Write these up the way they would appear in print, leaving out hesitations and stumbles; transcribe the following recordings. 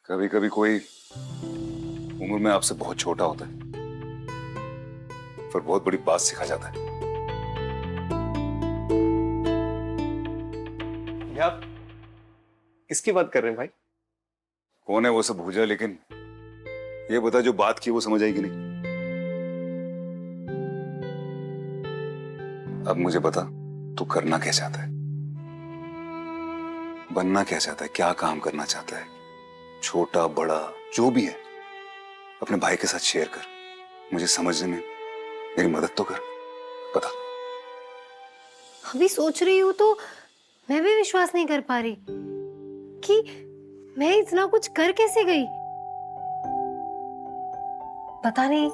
कभी कभी कोई उम्र में आपसे बहुत छोटा होता है, फिर बहुत बड़ी बात सिखा जाता है। ये आप किसकी बात कर रहे हैं भाई? कौन है वो सब भूल जाए, लेकिन ये बता जो बात की वो समझ आई कि नहीं। अब मुझे बता, तू करना क्या चाहता है, बनना क्या चाहता है, क्या काम करना चाहता है? छोटा बड़ा जो भी है अपने भाई के साथ शेयर कर, मुझे समझने में मेरी मदद तो कर। बता। अभी सोच रही हूँ तो मैं भी विश्वास नहीं कर पा रही कि मैं इतना कुछ कर कैसे गई। पता नहीं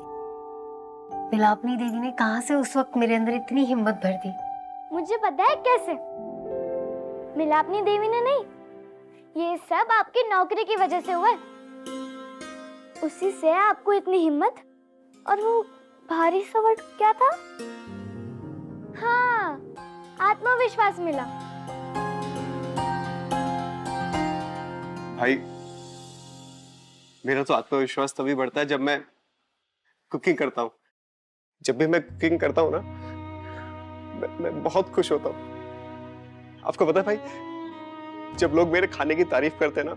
बिलापनी देवी ने कहां से उस वक्त मेरे अंदर इतनी हिम्मत भर दी। मुझे पता है कैसे। मिलापनी देवी ने नहीं, ये सब आपकी नौकरी की वजह से हुआ है। उसी से आपको इतनी हिम्मत और वो भारी सा वर्ड क्या था? हाँ, आत्मविश्वास मिला। भाई मेरा तो आत्मविश्वास तभी बढ़ता है जब मैं कुकिंग करता हूँ। जब भी मैं कुकिंग करता हूँ ना, मैं बहुत खुश होता हूँ। आपको पता है भाई, जब लोग मेरे खाने की तारीफ करते हैं ना,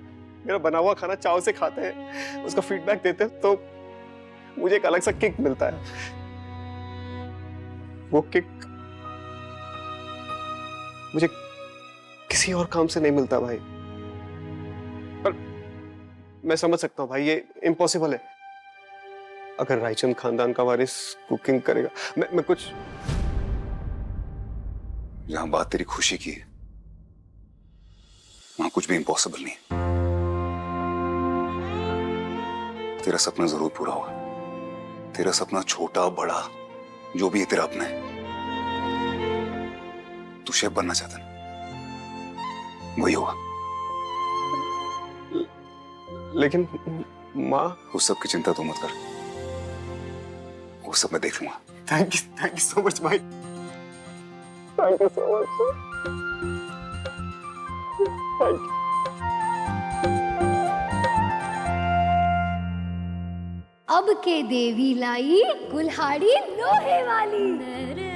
मेरा बना हुआ खाना चाव से खाते हैं, उसका फीडबैक देते हैं, तो मुझे एक अलग सा किक मिलता है। वो किक मुझे किसी और काम से नहीं मिलता भाई। पर मैं समझ सकता हूँ भाई, ये इम्पॉसिबल है। अगर रायचंद खानदान का वारिस कुकिंग करेगा, मैं कुछ। जहां बात तेरी खुशी की है, वहां कुछ भी इम्पॉसिबल नहीं है। तेरा सपना जरूर पूरा होगा। तेरा सपना छोटा बड़ा जो भी है, तेरा अपना है। तू शेफ बनना चाहता ना, वही होगा। लेकिन माँ। उस सब की चिंता तू मत कर, वो सब मैं देख लूंगा। थैंक यू सो मच भाई। Thank you so much. Thank you. अब के देवी लाई कुल्हाड़ी लोहे वाली,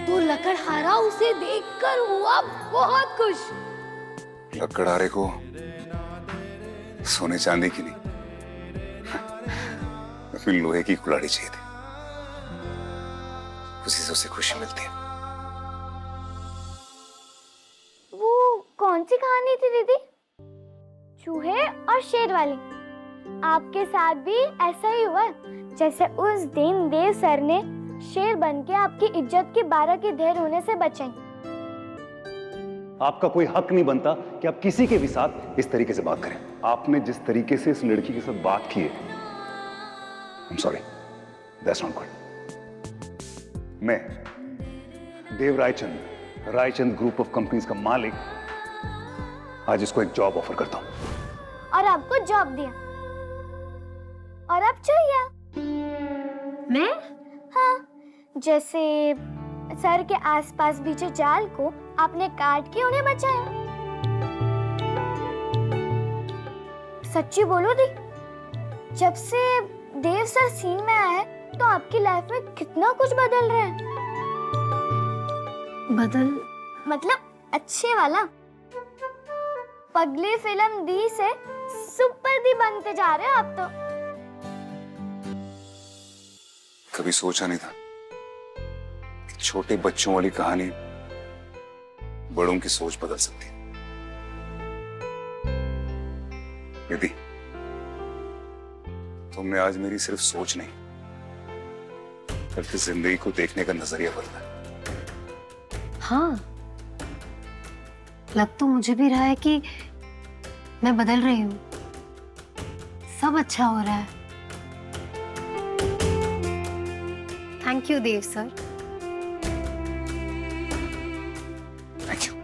तो लकड़हारा उसे देखकर हुआ बहुत खुश। लकड़हारे को सोने चांदी की नहीं, अपनी लोहे की कुल्हाड़ी चाहिए थी। उसी से उसे खुशी मिलती है। वो कौन सी कहानी थी दीदी? चूहे और शेर वाली। आपके साथ भी ऐसा ही हुआ, जैसे उस दिन देव सर ने शेर बनके आपकी इज्जत की 12 की ढेर होने से बचाई। आपका कोई हक नहीं बनता कि आप किसी के भी साथ इस तरीके से बात करें। आपने जिस तरीके से इस लड़की के साथ बात की है, I'm sorry, that's not good. मैं देव रायचंद ग्रुप ऑफ कंपनीज का मालिक आज इसको एक जॉब ऑफर करता हूं। और आपको जॉब दिया और अब चाहिए मैं? हाँ, जैसे सर के आसपास बिछे जाल को आपने काट के उन्हें बचाया। सच्ची बोलो दी, जब से देव सर सीन में आए तो आपकी लाइफ में कितना कुछ बदल रहा है। बदल मतलब अच्छे वाला। पगली फिल्म दी से सुपर दी बनते जा रहे हो आप तो। कभी सोचा नहीं था कि छोटे बच्चों वाली कहानी बड़ों की सोच बदल सकती है। यदि तुमने आज मेरी सिर्फ सोच नहीं बल्कि जिंदगी को देखने का नजरिया बदला। हाँ, लग तो मुझे भी रहा है कि मैं बदल रही हूँ। सब अच्छा हो रहा है। Thank you Dev sir. Thank you.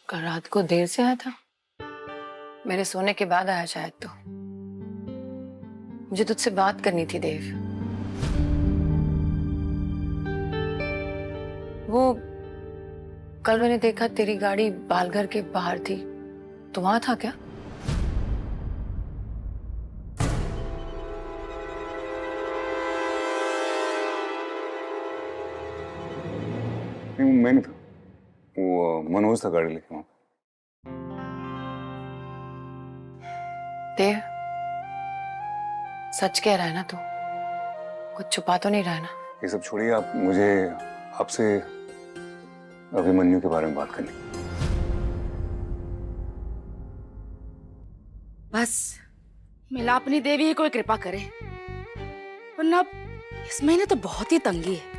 कल रात को देर से आया था, मेरे सोने के बाद आया शायद। तो मुझे तुझसे बात करनी थी देव। वो कल मैंने देखा तेरी गाड़ी बालघर के बाहर थी, तो वहां था क्या? नहीं, मैं नहीं था, वो मनोज था गाड़ी लेके वहां। देव, सच कह रहा है ना तू? कुछ छुपा तो नहीं रहा है ना? ये सब छोड़िए, आप मुझे आपसे अभिमन्यु के बारे में बात करनी। बस मिलापनी देवी ही कोई कृपा करे, वरना इस महीने तो बहुत ही तंगी है।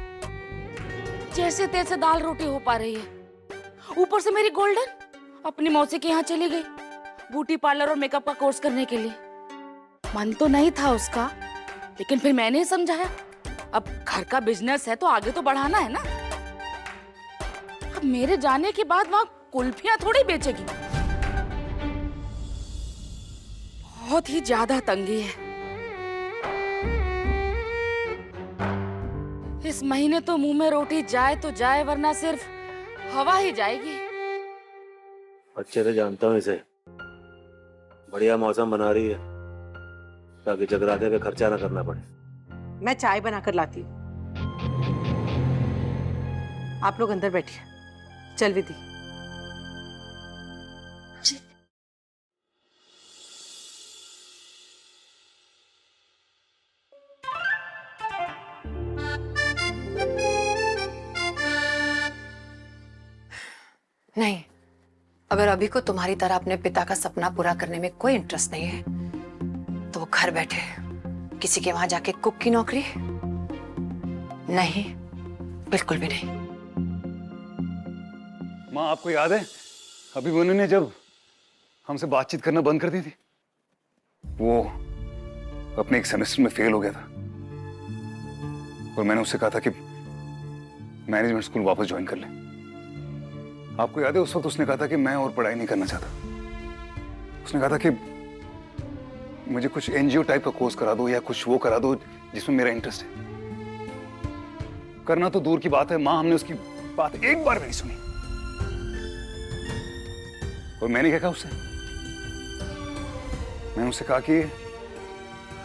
जैसे तैसे दाल रोटी हो पा रही है। ऊपर से मेरी गोल्डन अपनी मौसी के यहाँ चली गई ब्यूटी पार्लर और मेकअप का कोर्स करने के लिए। मन तो नहीं था उसका, लेकिन फिर मैंने ही समझाया, अब घर का बिजनेस है तो आगे तो बढ़ाना है ना। अब मेरे जाने के बाद वहां कुल्फियां थोड़ी बेचेगी। बहुत ही ज्यादा तंगी है। इस महीने तो मुंह में रोटी जाए तो जाए, वरना सिर्फ हवा ही जाएगी। अच्छे से जानता हूँ इसे, बढ़िया मौसम बना रही है ताकि जगराते पे खर्चा ना करना पड़े। मैं चाय बनाकर लाती हूँ, आप लोग अंदर बैठिए। चल विधि। नहीं, अगर अभी को तुम्हारी तरह अपने पिता का सपना पूरा करने में कोई इंटरेस्ट नहीं है, तो वो घर बैठे किसी के वहां जाके कुक की नौकरी? नहीं, बिल्कुल भी नहीं। माँ, आपको याद है अभिमन्यु ने जब हमसे बातचीत करना बंद कर दी थी, वो अपने एक सेमेस्टर में फेल हो गया था और मैंने उससे कहा था कि मैनेजमेंट स्कूल वापस ज्वाइन कर ले। आपको याद है उस वक्त उसने कहा था कि मैं और पढ़ाई नहीं करना चाहता। उसने कहा था कि मुझे कुछ एनजीओ टाइप का कोर्स करा दो या कुछ वो करा दो जिसमें मेरा इंटरेस्ट है। करना तो दूर की बात है माँ, हमने उसकी बात एक बार भी नहीं सुनी। और मैंने क्या कहा उससे? मैंने उससे कहा कि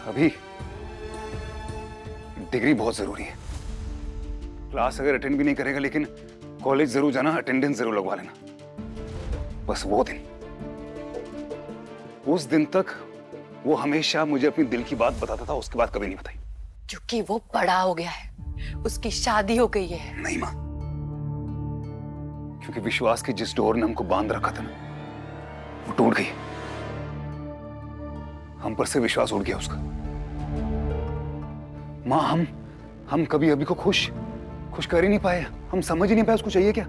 अभी डिग्री बहुत जरूरी है। क्लास अगर अटेंड भी नहीं करेगा, लेकिन कॉलेज जरूर जाना, अटेंडेंस जरूर लगवा लेना। बस वो दिन, उस दिन तक वो हमेशा मुझे अपनी दिल की बात बताता था, उसके बाद कभी नहीं बताई। क्योंकि वो बड़ा हो गया है, उसकी शादी हो गई है। नहीं मां, क्योंकि विश्वास की जिस डोर ने हमको बांध रखा था ना, वो टूट गई। हम पर से विश्वास उड़ गया उसका। मां, हम कभी अभी को खुश कर ही नहीं पाए। हम समझ ही नहीं पाए उसको चाहिए क्या।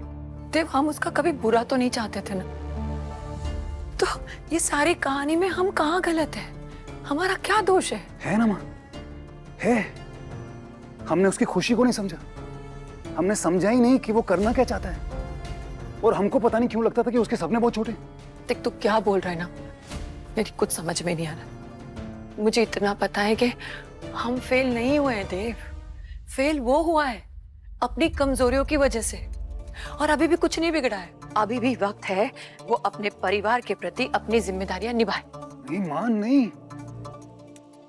देव, हम उसका कभी बुरा तो नहीं चाहते थे ना, तो ये सारी कहानी में हम कहाँ गलत है? हमारा क्या दोष है ना मां? है। हमने उसकी खुशी को नहीं समझा, हमने समझा ही नहीं कि वो करना क्या चाहता है। और हमको पता नहीं क्यों लगता था कि उसके सपने बहुत छोटे। देख, तू क्या बोल रहा है ना, मेरी कुछ समझ में नहीं आ रहा। मुझे इतना पता है कि हम फेल नहीं हुए हैं देव। फेल वो हुआ है अपनी कमजोरियों की वजह से, और अभी भी कुछ नहीं बिगड़ा है। अभी भी वक्त है वो अपने परिवार के प्रति अपनी जिम्मेदारियां निभाए। नहीं मां, नहीं।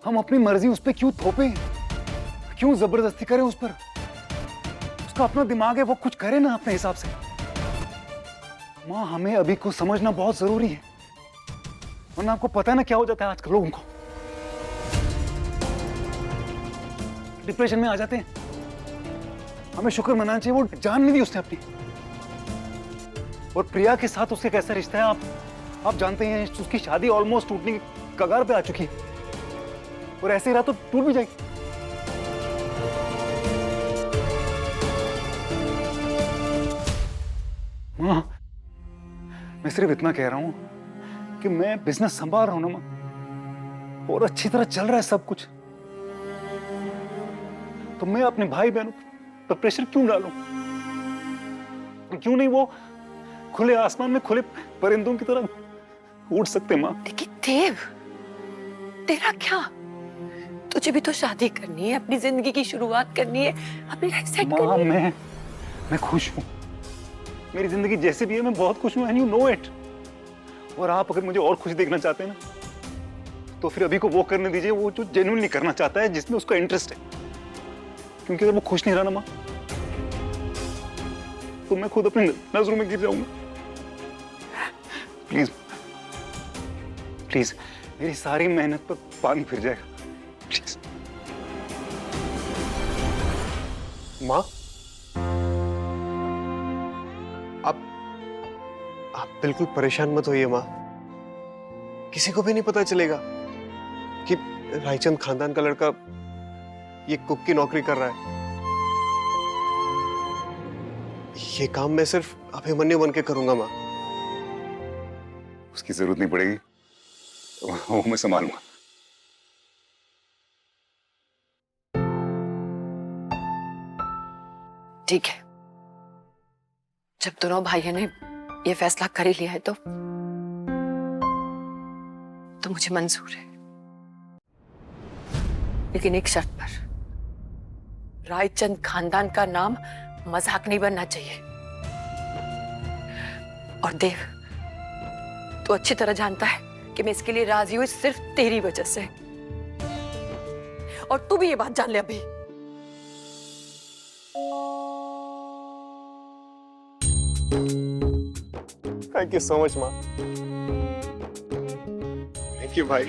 हम अपनी मर्जी उस पर क्यों थोपे? क्यों जबरदस्ती करें उस पर? उसका अपना दिमाग है, वो कुछ करे ना अपने हिसाब से। मां, हमें अभी को समझना बहुत जरूरी है, वरना आपको पता है ना क्या हो जाता है आजकल लोगों को। डिप्रेशन में आ जाते हैं। हमें शुक्र मनाना चाहिए वो जान नहीं दी उसने अपनी। और प्रिया के साथ उसके कैसा रिश्ता है आप जानते हैं। उसकी शादी ऑलमोस्ट टूटने की कगार पे आ चुकी है, और ऐसे ही रहा तो टूट भी जाएगी। मां, मैं सिर्फ इतना कह रहा हूं कि मैं बिजनेस संभाल रहा हूं ना मां, और अच्छी तरह चल रहा है सब कुछ। तो मैं अपने भाई बहनों पर प्रेशर क्यों डालूं? क्यों नहीं वो खुले आसमान में खुले परिंदों की तरह उड़ सकते मां? देखिए देव, तेरा क्या, तुझे भी तो शादी करनी है, अपनी जिंदगी की शुरुआत करनी है, अपनी लाइफ सेट करनी है। मैं खुश हूं, मेरी जिंदगी जैसे भी है मैं बहुत खुश हूं, एंड यू नो इट। और आप अगर मुझे और खुश देखना चाहते हैं ना, तो फिर अभी को वो करने दीजिए वो जो जेन्युइनली करना चाहता है, जिसमें उसका इंटरेस्ट है। क्योंकि अगर वो खुश नहीं रहा ना माँ, तो मैं खुद अपनी नजरों में गिर जाऊंगा। प्लीज प्लीज, मेरी सारी मेहनत पर पानी फिर जाएगा, प्लीज। माँ, आप बिल्कुल परेशान मत होइए माँ। किसी को भी नहीं पता चलेगा कि रायचंद खानदान का लड़का ये कुक की नौकरी कर रहा है। ये काम मैं सिर्फ अभिमन्यु बन के करूंगा माँ। उसकी जरूरत नहीं पड़ेगी, वो मैं संभालूंगा। ठीक है, जब दोनों भाइयों ने ये फैसला कर ही लिया है तो मुझे मंजूर है, लेकिन एक शर्त पर। रायचंद खानदान का नाम मजाक नहीं बनना चाहिए। और देव, तू अच्छी तरह जानता है कि मैं इसके लिए राजी हुई सिर्फ तेरी वजह से, और तू भी ये बात जान ले अभी। थैंक यू सो मच माँ। थैंक यू भाई।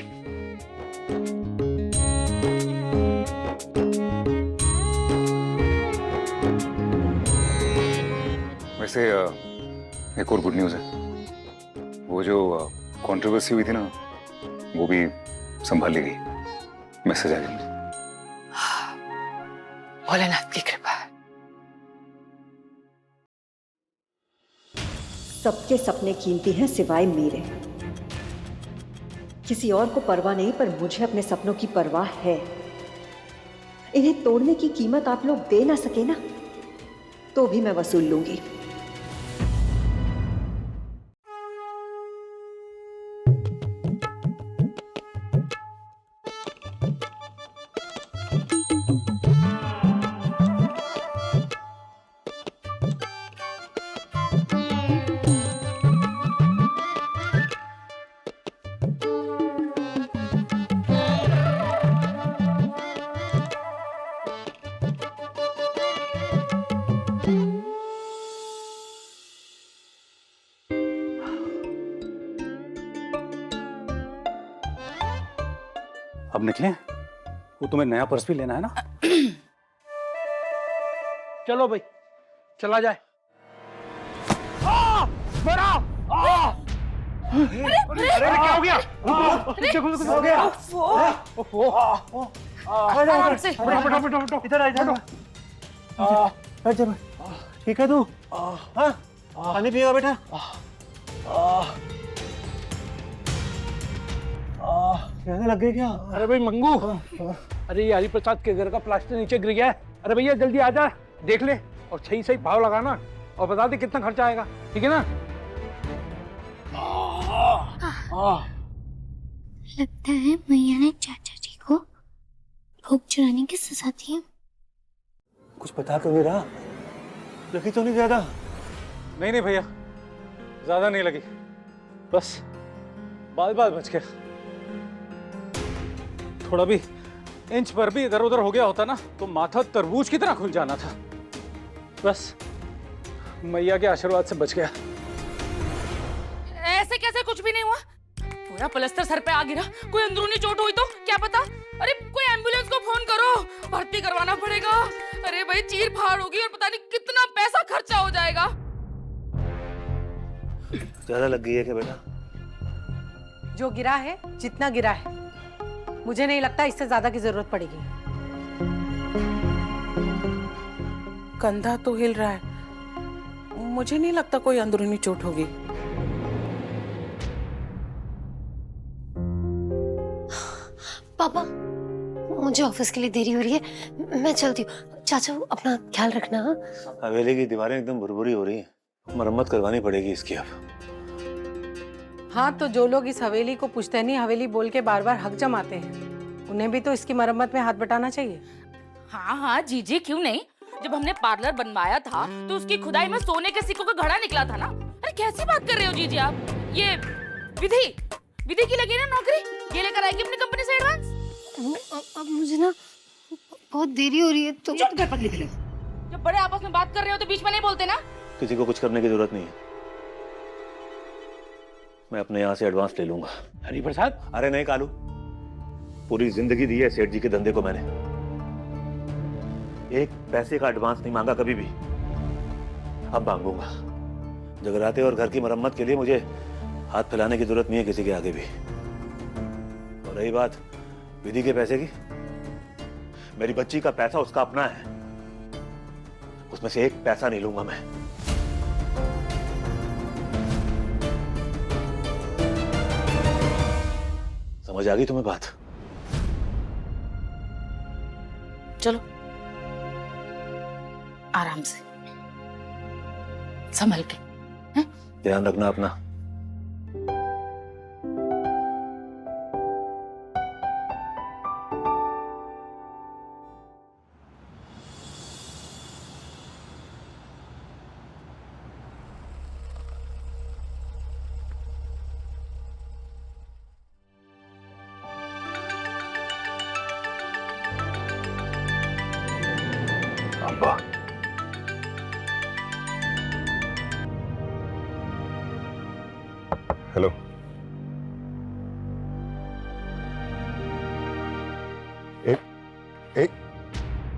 वैसे एक और गुड न्यूज़ है। वो जो कंट्रोवर्सी हुई थी ना, वो भी संभाल ली गई। मैसेज आ गया मुझे। भोलेनाथ की कृपा है। सबके सपने कीमती हैं सिवाय मेरे। किसी और को परवाह नहीं, पर मुझे अपने सपनों की परवाह है। इन्हें तोड़ने की कीमत आप लोग दे ना सके ना, तो भी मैं वसूल लूंगी। अब निकले? वो तुम्हें नया पर्स भी लेना है ना? चलो भाई, चला जाए। अरे क्या हो गया? हो गया? आराम से। इधर आ, इधर आ। ठीक है तू? हाँ? पानी पिएगा बेटा? कहने लग गए क्या? अरे भाई मंगू, अरे ये हरिप्रसाद के घर का प्लास्टर नीचे गिर गया है। अरे भैया जल्दी आ जा, देख ले और सही सही भाव लगाना और बता दे कितना खर्चा आएगा, ठीक है ना? लगता है मैया ने चाचा जी को भोग चुराने की सजा दी है। कुछ पता तो नहीं रहा, लगी तो नहीं ज्यादा? नहीं भैया, ज्यादा नहीं लगी, बस बाल बच गया। थोड़ा भी इंच पर भी इधर उधर हो गया होता ना, तो माथा तरबूज की तरह खुल जाना था। बस मैया के आशीर्वाद से बच गया। ऐसे कैसे कुछ भी नहीं हुआ? पूरा प्लास्टर सर पे आ गिरा। कोई अंदरूनी चोट हुई तो क्या पता? अरे कोई एम्बुलेंस को फोन करो, भर्ती करवाना पड़ेगा। अरे भाई चीर फाड़ होगी और पता नहीं कितना पैसा खर्चा हो जाएगा। ज्यादा लग गई है क्या बेटा? जो गिरा है, जितना गिरा है, मुझे नहीं लगता इससे ज्यादा की जरूरत पड़ेगी। कंधा तो हिल रहा है, मुझे नहीं लगता कोई अंदरूनी चोट होगी। पापा, मुझे ऑफिस के लिए देरी हो रही है, मैं चलती हूँ। चाचा अपना ख्याल रखना। हवेली की दीवारें एकदम भुरभुरी हो रही हैं, मरम्मत करवानी पड़ेगी इसकी अब। हाँ, तो जो लोग इस हवेली को पुश्तैनी हवेली बोल के बार बार हक जमाते हैं, उन्हें भी तो इसकी मरम्मत में हाथ बटाना चाहिए। हाँ हाँ जीजी, क्यों नहीं, जब हमने पार्लर बनवाया था तो उसकी खुदाई में सोने के सिक्कों का घड़ा निकला था ना। अरे कैसी बात कर रहे हो जीजी आप? ये विधि विधि की लगी ना नौकरी, ये लेकर आएगी अपनी कंपनी से एडवांस। अब मुझे ना बहुत देरी हो रही है तो चुप कर पगली फिल्म। जब बड़े आपस में बात कर रहे हो तो बीच में नहीं बोलते ना। किसी को कुछ करने की जरूरत नहीं है, मैं अपने यहाँ से एडवांस ले लूंगा। हरिप्रसाद, अरे नहीं कालू, पूरी जिंदगी दी है सेठ जी के धंधे को मैंने, एक पैसे का एडवांस नहीं मांगा कभी भी, अब मांगूंगा। जगराते और घर की मरम्मत के लिए मुझे हाथ फैलाने की जरूरत नहीं है किसी के आगे भी। और रही बात विधि के पैसे की, मेरी बच्ची का पैसा उसका अपना है, उसमें से एक पैसा नहीं लूंगा मैं। समझ आ गई तुम्हें बात? चलो आराम से, संभल के। ध्यान रखना अपना। अम्बा, हेलो।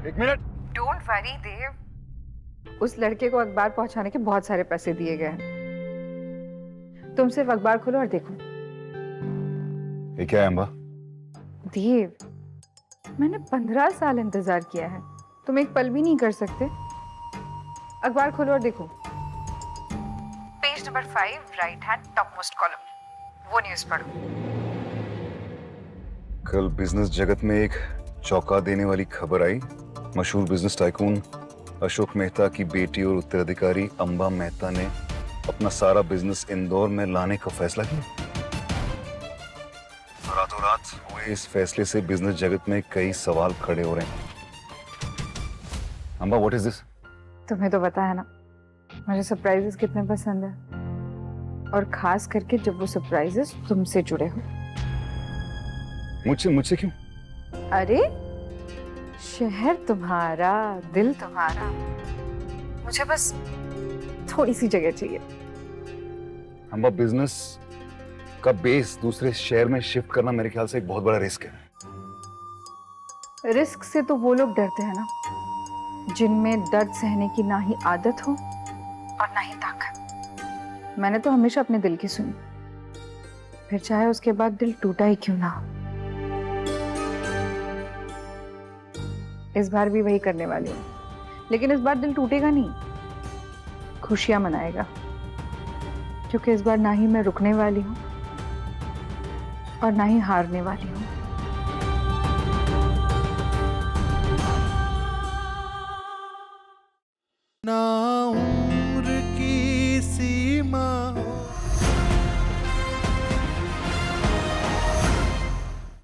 एक मिनट। डोंट वरी देव, उस लड़के को अखबार पहुंचाने के बहुत सारे पैसे दिए गए हैं। तुम सिर्फ अखबार खोलो और देखो। ये क्या है अम्बा? देव, मैंने 15 साल इंतजार किया है, तुम एक पल भी नहीं कर सकते? अखबार खोलो और देखो। Page number 5, right hand top most column, वो न्यूज़ पढ़ो। कल बिजनेस जगत में एक चौंका देने वाली खबर आई। मशहूर बिजनेस टाइकून अशोक मेहता की बेटी और उत्तराधिकारी अंबा मेहता ने अपना सारा बिजनेस इंदौर में लाने का फैसला किया। रातों रात हुए इस फैसले से बिजनेस जगत में कई सवाल खड़े हो रहे हैं। Amba, what is this? तुम्हें तो पता है ना मुझे सरप्राइजेस कितने पसंद है, और खास करके जब वो सरप्राइजेस तुमसे जुड़े हो। मुझसे क्यों? अरे शहर तुम्हारा, दिल तुम्हारा, मुझे बस थोड़ी सी जगह चाहिए। अंबा, बिजनेस का बेस दूसरे शहर में शिफ्ट करना मेरे ख्याल से एक बहुत बड़ा रिस्क है। रिस्क से तो वो लोग डरते हैं ना जिनमें दर्द सहने की ना ही आदत हो और ना ही ताकत। मैंने तो हमेशा अपने दिल की सुनी, फिर चाहे उसके बाद दिल टूटा ही क्यों ना हो। इस बार भी वही करने वाली हूँ, लेकिन इस बार दिल टूटेगा नहीं, खुशियां मनाएगा, क्योंकि इस बार ना ही मैं रुकने वाली हूँ और ना ही हारने वाली हूँ।